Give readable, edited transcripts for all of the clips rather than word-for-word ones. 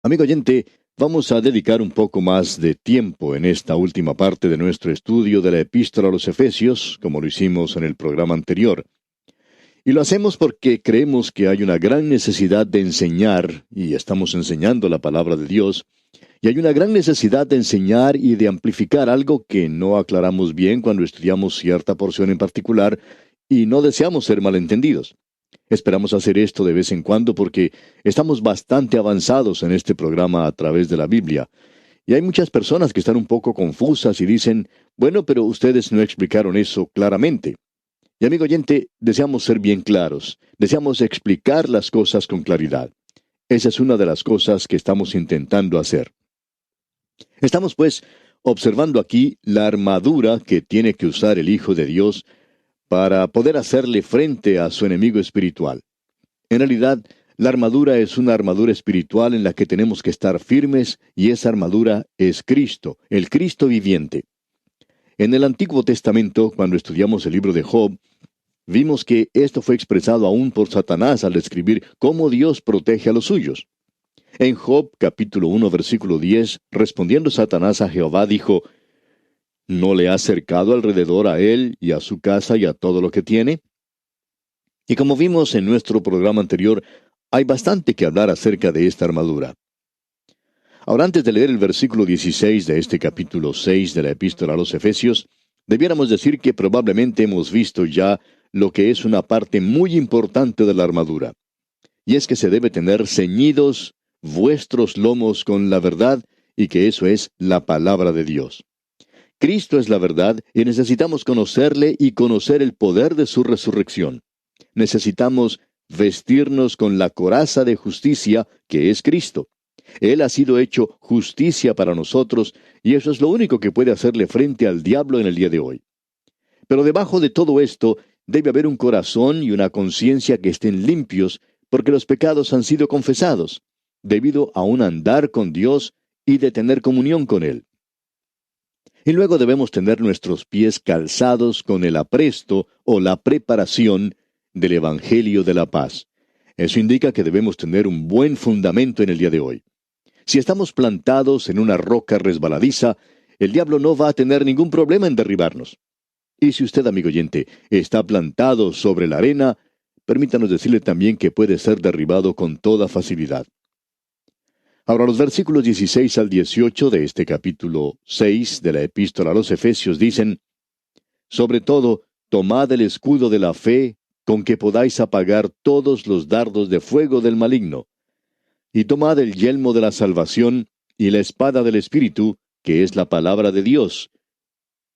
Amigo oyente, vamos a dedicar un poco más de tiempo en esta última parte de nuestro estudio de la Epístola a los Efesios, como lo hicimos en el programa anterior. Y lo hacemos porque creemos que hay una gran necesidad de enseñar, y estamos enseñando la palabra de Dios, y hay una gran necesidad de enseñar y de amplificar algo que no aclaramos bien cuando estudiamos cierta porción en particular, y no deseamos ser malentendidos. Esperamos hacer esto de vez en cuando porque estamos bastante avanzados en este programa a través de la Biblia. Y hay muchas personas que están un poco confusas y dicen, bueno, pero ustedes no explicaron eso claramente. Y amigo oyente, deseamos ser bien claros, deseamos explicar las cosas con claridad. Esa es una de las cosas que estamos intentando hacer. Estamos pues observando aquí la armadura que tiene que usar el Hijo de Dios para poder hacerle frente a su enemigo espiritual. En realidad, la armadura es una armadura espiritual en la que tenemos que estar firmes, y esa armadura es Cristo, el Cristo viviente. En el Antiguo Testamento, cuando estudiamos el libro de Job, vimos que esto fue expresado aún por Satanás al describir cómo Dios protege a los suyos. En Job capítulo 1 versículo 10, respondiendo Satanás a Jehová, dijo, ¿no le has cercado alrededor a él y a su casa y a todo lo que tiene? Y como vimos en nuestro programa anterior, hay bastante que hablar acerca de esta armadura. Ahora, antes de leer el versículo 16 de este capítulo 6 de la Epístola a los Efesios, debiéramos decir que probablemente hemos visto ya lo que es una parte muy importante de la armadura. Y es que se debe tener ceñidos vuestros lomos con la verdad, y que eso es la palabra de Dios. Cristo es la verdad, y necesitamos conocerle y conocer el poder de su resurrección. Necesitamos vestirnos con la coraza de justicia que es Cristo. Él ha sido hecho justicia para nosotros, y eso es lo único que puede hacerle frente al diablo en el día de hoy. Pero debajo de todo esto debe haber un corazón y una conciencia que estén limpios, porque los pecados han sido confesados, debido a un andar con Dios y de tener comunión con Él. Y luego debemos tener nuestros pies calzados con el apresto o la preparación del Evangelio de la paz. Eso indica que debemos tener un buen fundamento en el día de hoy. Si estamos plantados en una roca resbaladiza, el diablo no va a tener ningún problema en derribarnos. Y si usted, amigo oyente, está plantado sobre la arena, permítanos decirle también que puede ser derribado con toda facilidad. Ahora, los versículos 16 al 18 de este capítulo 6 de la Epístola a los Efesios dicen, sobre todo, tomad el escudo de la fe, con que podáis apagar todos los dardos de fuego del maligno. Y tomad el yelmo de la salvación y la espada del Espíritu, que es la palabra de Dios,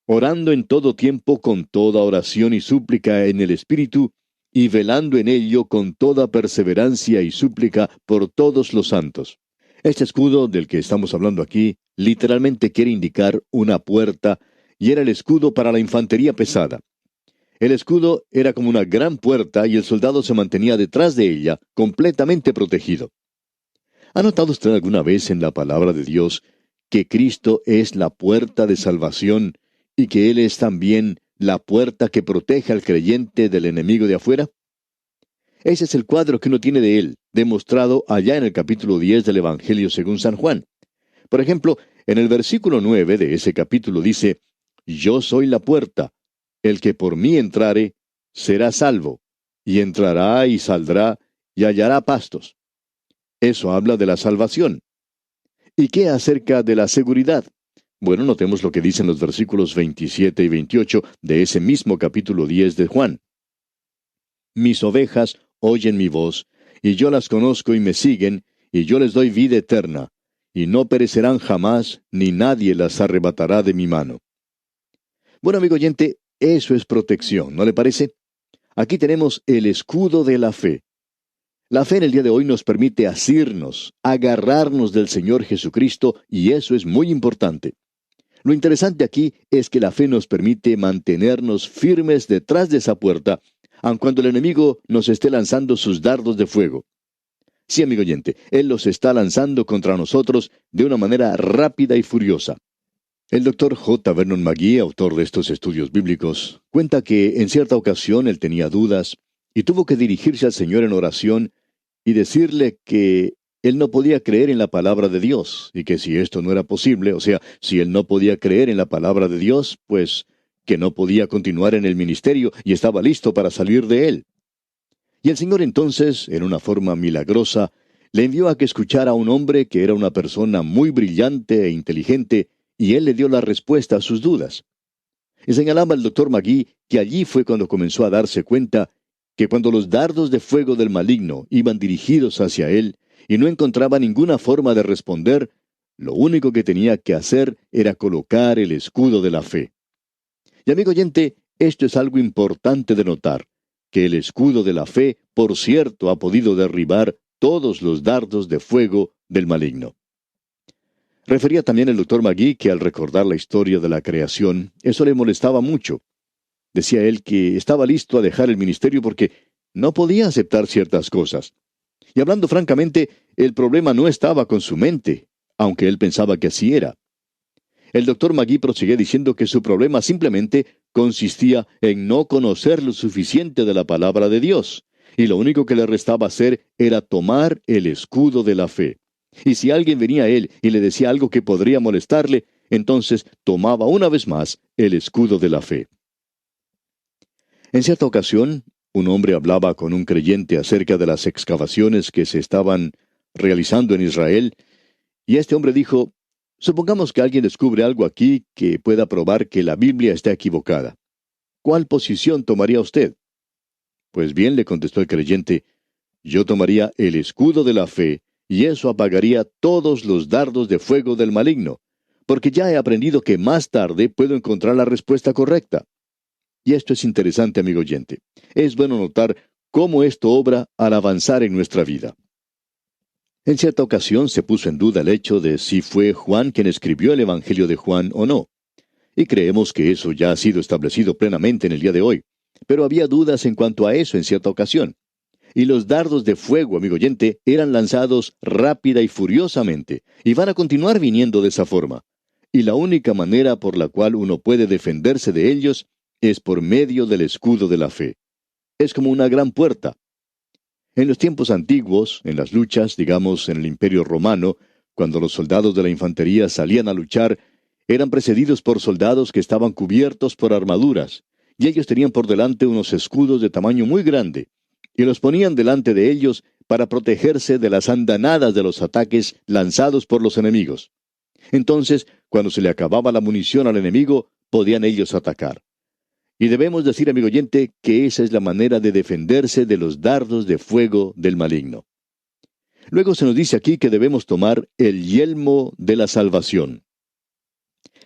orando en todo tiempo con toda oración y súplica en el Espíritu, y velando en ello con toda perseverancia y súplica por todos los santos. Este escudo del que estamos hablando aquí literalmente quiere indicar una puerta, y era el escudo para la infantería pesada. El escudo era como una gran puerta y el soldado se mantenía detrás de ella, completamente protegido. ¿Ha notado usted alguna vez en la palabra de Dios que Cristo es la puerta de salvación y que Él es también la puerta que protege al creyente del enemigo de afuera? Ese es el cuadro que uno tiene de Él, demostrado allá en el capítulo 10 del Evangelio según San Juan. Por ejemplo, en el versículo 9 de ese capítulo dice, yo soy la puerta, el que por mí entrare, será salvo, y entrará y saldrá, y hallará pastos. Eso habla de la salvación. ¿Y qué acerca de la seguridad? Bueno, notemos lo que dicen los versículos 27 y 28 de ese mismo capítulo 10 de Juan. Mis ovejas oyen mi voz, y yo las conozco y me siguen, y yo les doy vida eterna, y no perecerán jamás, ni nadie las arrebatará de mi mano. Bueno, amigo oyente, eso es protección, ¿no le parece? Aquí tenemos el escudo de la fe. La fe en el día de hoy nos permite asirnos, agarrarnos del Señor Jesucristo, y eso es muy importante. Lo interesante aquí es que la fe nos permite mantenernos firmes detrás de esa puerta, aun cuando el enemigo nos esté lanzando sus dardos de fuego. Sí, amigo oyente, Él los está lanzando contra nosotros de una manera rápida y furiosa. El doctor J. Vernon McGee, autor de estos estudios bíblicos, cuenta que en cierta ocasión él tenía dudas y tuvo que dirigirse al Señor en oración y decirle que él no podía creer en la palabra de Dios, y que si esto no era posible, o sea, si él no podía creer en la palabra de Dios, pues que no podía continuar en el ministerio y estaba listo para salir de él. Y el Señor entonces, en una forma milagrosa, le envió a que escuchara a un hombre que era una persona muy brillante e inteligente, y él le dio la respuesta a sus dudas. Y señalaba el doctor Magui que allí fue cuando comenzó a darse cuenta que cuando los dardos de fuego del maligno iban dirigidos hacia él y no encontraba ninguna forma de responder, lo único que tenía que hacer era colocar el escudo de la fe. Y amigo oyente, esto es algo importante de notar, que el escudo de la fe, por cierto, ha podido derribar todos los dardos de fuego del maligno. Refería también el doctor Magui que al recordar la historia de la creación, eso le molestaba mucho. Decía él que estaba listo a dejar el ministerio porque no podía aceptar ciertas cosas. Y hablando francamente, el problema no estaba con su mente, aunque él pensaba que así era. El doctor Magui prosiguió diciendo que su problema simplemente consistía en no conocer lo suficiente de la palabra de Dios, y lo único que le restaba hacer era tomar el escudo de la fe. Y si alguien venía a él y le decía algo que podría molestarle, entonces tomaba una vez más el escudo de la fe. En cierta ocasión, un hombre hablaba con un creyente acerca de las excavaciones que se estaban realizando en Israel, y este hombre dijo: supongamos que alguien descubre algo aquí que pueda probar que la Biblia está equivocada. ¿Cuál posición tomaría usted? Pues bien, le contestó el creyente, yo tomaría el escudo de la fe, y eso apagaría todos los dardos de fuego del maligno, porque ya he aprendido que más tarde puedo encontrar la respuesta correcta. Y esto es interesante, amigo oyente. Es bueno notar cómo esto obra al avanzar en nuestra vida. En cierta ocasión se puso en duda el hecho de si fue Juan quien escribió el Evangelio de Juan o no. Y creemos que eso ya ha sido establecido plenamente en el día de hoy. Pero había dudas en cuanto a eso en cierta ocasión. Y los dardos de fuego, amigo oyente, eran lanzados rápida y furiosamente, y van a continuar viniendo de esa forma. Y la única manera por la cual uno puede defenderse de ellos es por medio del escudo de la fe. Es como una gran puerta. En los tiempos antiguos, en las luchas, digamos en el Imperio Romano, cuando los soldados de la infantería salían a luchar, eran precedidos por soldados que estaban cubiertos por armaduras, y ellos tenían por delante unos escudos de tamaño muy grande, y los ponían delante de ellos para protegerse de las andanadas de los ataques lanzados por los enemigos. Entonces, cuando se le acababa la munición al enemigo, podían ellos atacar. Y debemos decir, amigo oyente, que esa es la manera de defenderse de los dardos de fuego del maligno. Luego se nos dice aquí que debemos tomar el yelmo de la salvación.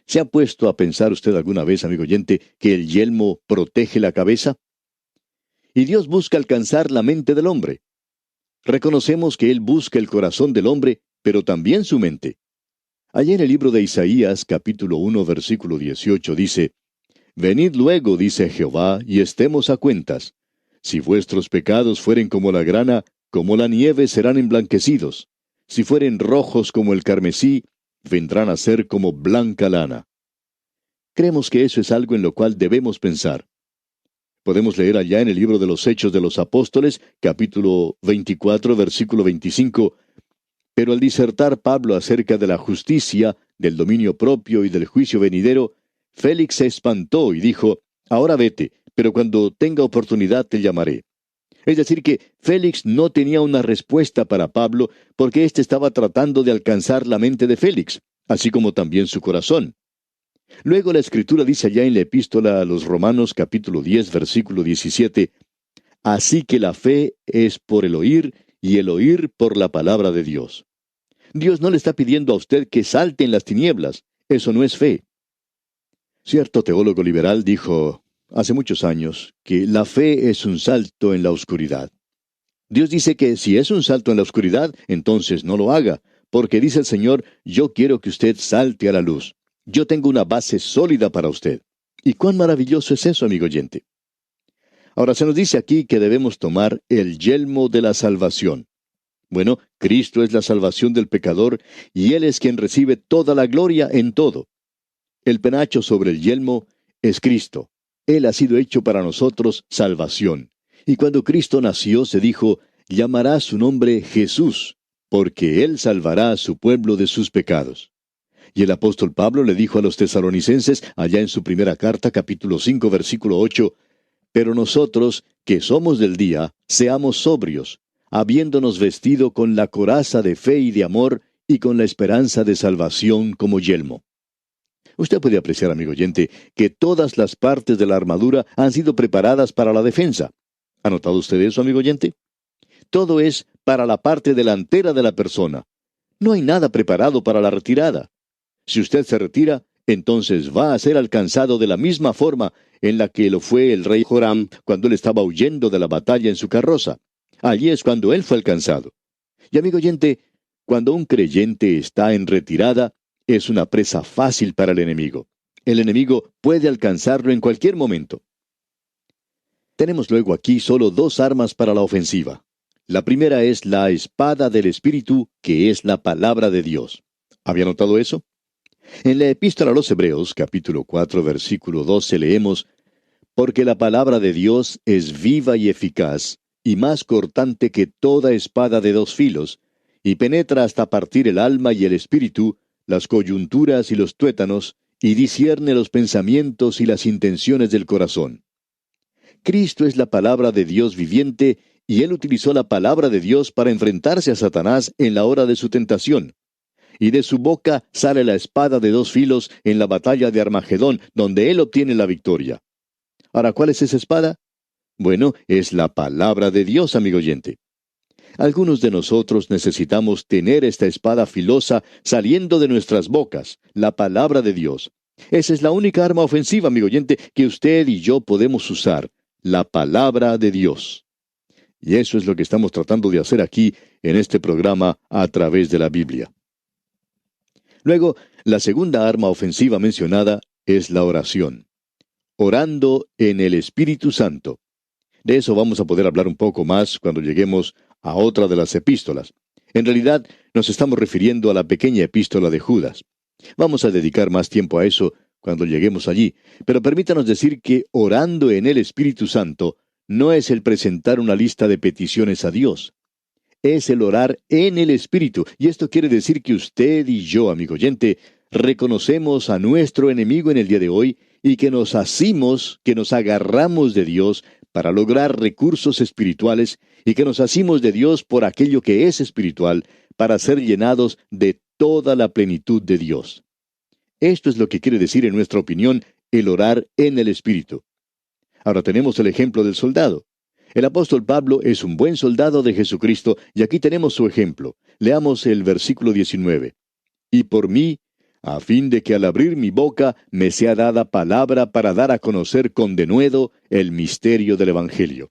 ¿Se ha puesto a pensar usted alguna vez, amigo oyente, que el yelmo protege la cabeza? Y Dios busca alcanzar la mente del hombre. Reconocemos que Él busca el corazón del hombre, pero también su mente. Allá en el libro de Isaías, capítulo 1, versículo 18, dice: venid luego, dice Jehová, y estemos a cuentas. Si vuestros pecados fueren como la grana, como la nieve serán emblanquecidos. Si fueren rojos como el carmesí, vendrán a ser como blanca lana. Creemos que eso es algo en lo cual debemos pensar. Podemos leer allá en el libro de los Hechos de los Apóstoles, capítulo 24, versículo 25, pero al disertar Pablo acerca de la justicia, del dominio propio y del juicio venidero, Félix se espantó y dijo: ahora vete, pero cuando tenga oportunidad te llamaré. Es decir que Félix no tenía una respuesta para Pablo porque éste estaba tratando de alcanzar la mente de Félix, así como también su corazón. Luego la Escritura dice allá en la epístola a los Romanos capítulo 10 versículo 17, así que la fe es por el oír y el oír por la palabra de Dios. Dios no le está pidiendo a usted que salte en las tinieblas, eso no es fe. Cierto teólogo liberal dijo hace muchos años que la fe es un salto en la oscuridad. Dios dice que si es un salto en la oscuridad, entonces no lo haga, porque dice el Señor: yo quiero que usted salte a la luz. Yo tengo una base sólida para usted. ¿Y cuán maravilloso es eso, amigo oyente? Ahora se nos dice aquí que debemos tomar el yelmo de la salvación. Bueno, Cristo es la salvación del pecador, y Él es quien recibe toda la gloria en todo. El penacho sobre el yelmo es Cristo. Él ha sido hecho para nosotros salvación. Y cuando Cristo nació se dijo: llamará su nombre Jesús. porque Él salvará a su pueblo de sus pecados. Y el apóstol Pablo le dijo a los tesalonicenses, allá en su primera carta, capítulo 5, versículo 8, pero nosotros, que somos del día, seamos sobrios, habiéndonos vestido con la coraza de fe y de amor, y con la esperanza de salvación como yelmo. Usted puede apreciar, amigo oyente, que todas las partes de la armadura han sido preparadas para la defensa. ¿Ha notado usted eso, amigo oyente? Todo es para la parte delantera de la persona. No hay nada preparado para la retirada. Si usted se retira, entonces va a ser alcanzado de la misma forma en la que lo fue el rey Joram cuando él estaba huyendo de la batalla en su carroza. Allí es cuando él fue alcanzado. Y amigo oyente, cuando un creyente está en retirada, es una presa fácil para el enemigo. El enemigo puede alcanzarlo en cualquier momento. Tenemos luego aquí solo dos armas para la ofensiva. La primera es la espada del Espíritu, que es la palabra de Dios. ¿Había notado eso? En la epístola a los Hebreos, capítulo 4, versículo 12, leemos, porque la palabra de Dios es viva y eficaz, y más cortante que toda espada de dos filos, y penetra hasta partir el alma y el espíritu, las coyunturas y los tuétanos, y discierne los pensamientos y las intenciones del corazón. Cristo es la palabra de Dios viviente, y Él utilizó la palabra de Dios para enfrentarse a Satanás en la hora de su tentación. Y de su boca sale la espada de dos filos en la batalla de Armagedón, donde Él obtiene la victoria. Ahora, ¿cuál es esa espada? Bueno, es la palabra de Dios, amigo oyente. Algunos de nosotros necesitamos tener esta espada filosa saliendo de nuestras bocas, la palabra de Dios. Esa es la única arma ofensiva, amigo oyente, que usted y yo podemos usar, la palabra de Dios. Y eso es lo que estamos tratando de hacer aquí en este programa a través de la Biblia. Luego, la segunda arma ofensiva mencionada es la oración. Orando en el Espíritu Santo. De eso vamos a poder hablar un poco más cuando lleguemos a otra de las epístolas. En realidad, nos estamos refiriendo a la pequeña epístola de Judas. Vamos a dedicar más tiempo a eso cuando lleguemos allí, pero permítanos decir que orando en el Espíritu Santo no es el presentar una lista de peticiones a Dios. Es el orar en el Espíritu, y esto quiere decir que usted y yo, amigo oyente, reconocemos a nuestro enemigo en el día de hoy y que nos asimos, que nos agarramos de Dios para lograr recursos espirituales y que nos asimos de Dios por aquello que es espiritual para ser llenados de toda la plenitud de Dios. Esto es lo que quiere decir, en nuestra opinión, el orar en el Espíritu. Ahora tenemos el ejemplo del soldado. El apóstol Pablo es un buen soldado de Jesucristo, y aquí tenemos su ejemplo. Leamos el versículo 19. Y por mí, a fin de que al abrir mi boca me sea dada palabra para dar a conocer con denuedo el misterio del Evangelio.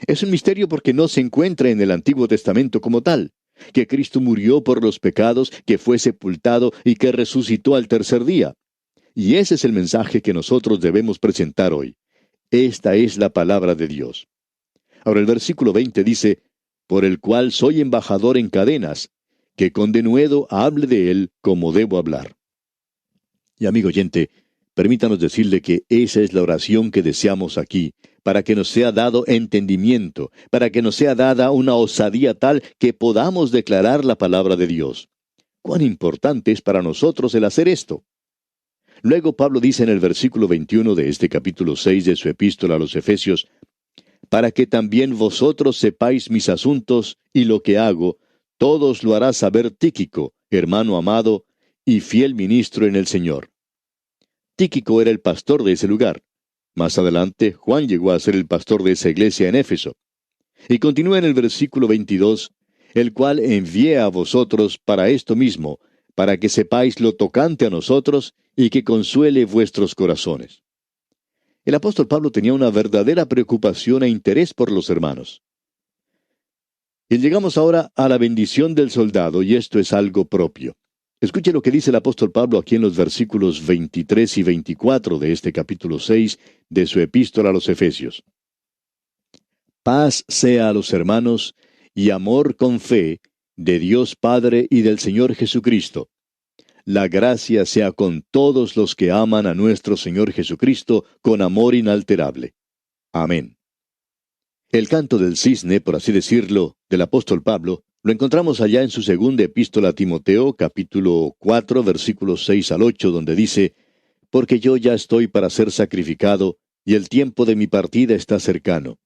Es un misterio porque no se encuentra en el Antiguo Testamento como tal, que Cristo murió por los pecados, que fue sepultado y que resucitó al tercer día. Y ese es el mensaje que nosotros debemos presentar hoy. Esta es la palabra de Dios. Ahora el versículo 20 dice, por el cual soy embajador en cadenas, que con denuedo hable de él como debo hablar. Y amigo oyente, permítanos decirle que esa es la oración que deseamos aquí, para que nos sea dado entendimiento, para que nos sea dada una osadía tal que podamos declarar la palabra de Dios. ¿Cuán importante es para nosotros el hacer esto? Luego Pablo dice en el versículo 21 de este capítulo 6 de su epístola a los Efesios, para que también vosotros sepáis mis asuntos y lo que hago, todos lo hará saber Tíquico, hermano amado y fiel ministro en el Señor. Tíquico era el pastor de ese lugar. Más adelante, Juan llegó a ser el pastor de esa iglesia en Éfeso. Y continúa en el versículo 22, el cual envié a vosotros para esto mismo, para que sepáis lo tocante a nosotros y que consuele vuestros corazones. El apóstol Pablo tenía una verdadera preocupación e interés por los hermanos. Y llegamos ahora a la bendición del soldado, y esto es algo propio. Escuche lo que dice el apóstol Pablo aquí en los versículos 23 y 24 de este capítulo 6 de su epístola a los Efesios. Paz sea a los hermanos y amor con fe de Dios Padre y del Señor Jesucristo. La gracia sea con todos los que aman a nuestro Señor Jesucristo con amor inalterable. Amén. El canto del cisne, por así decirlo, del apóstol Pablo, Lo encontramos allá en su segunda epístola a Timoteo, capítulo 4, versículos 6 al 8, donde dice: Porque yo ya estoy para ser sacrificado, y el tiempo de mi partida está cercano.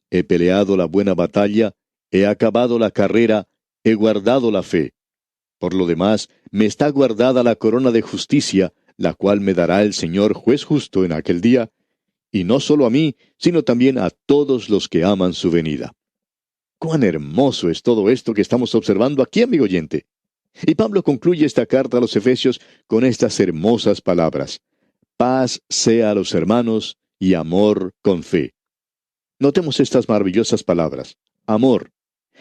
He peleado la buena batalla, he acabado la carrera, he guardado la fe. Por lo demás, me está guardada la corona de justicia, la cual me dará el Señor juez justo en aquel día, y no solo a mí, sino también a todos los que aman su venida. ¡Cuán hermoso es todo esto que estamos observando aquí, amigo oyente! Y Pablo concluye esta carta a los Efesios con estas hermosas palabras: Paz sea a los hermanos y amor con fe. Notemos estas maravillosas palabras. Amor.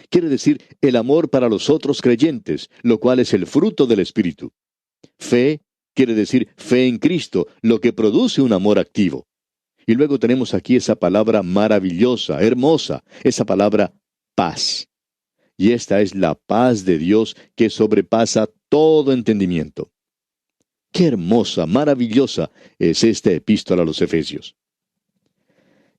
Quiere decir el amor para los otros creyentes, lo cual es el fruto del Espíritu. Fe quiere decir fe en Cristo, lo que produce un amor activo. Y luego tenemos aquí esa palabra maravillosa, hermosa, esa palabra paz. Y esta es la paz de Dios que sobrepasa todo entendimiento. Qué hermosa, maravillosa es esta epístola a los Efesios.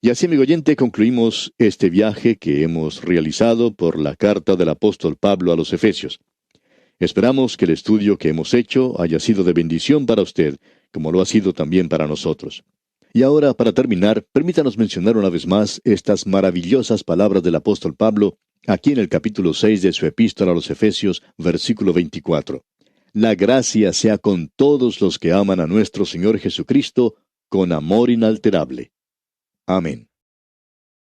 Y así, amigo oyente, concluimos este viaje que hemos realizado por la carta del apóstol Pablo a los Efesios. Esperamos que el estudio que hemos hecho haya sido de bendición para usted, como lo ha sido también para nosotros. Y ahora, para terminar, permítanos mencionar una vez más estas maravillosas palabras del apóstol Pablo, aquí en el capítulo 6 de su epístola a los Efesios, versículo 24. La gracia sea con todos los que aman a nuestro Señor Jesucristo, con amor inalterable. Amén.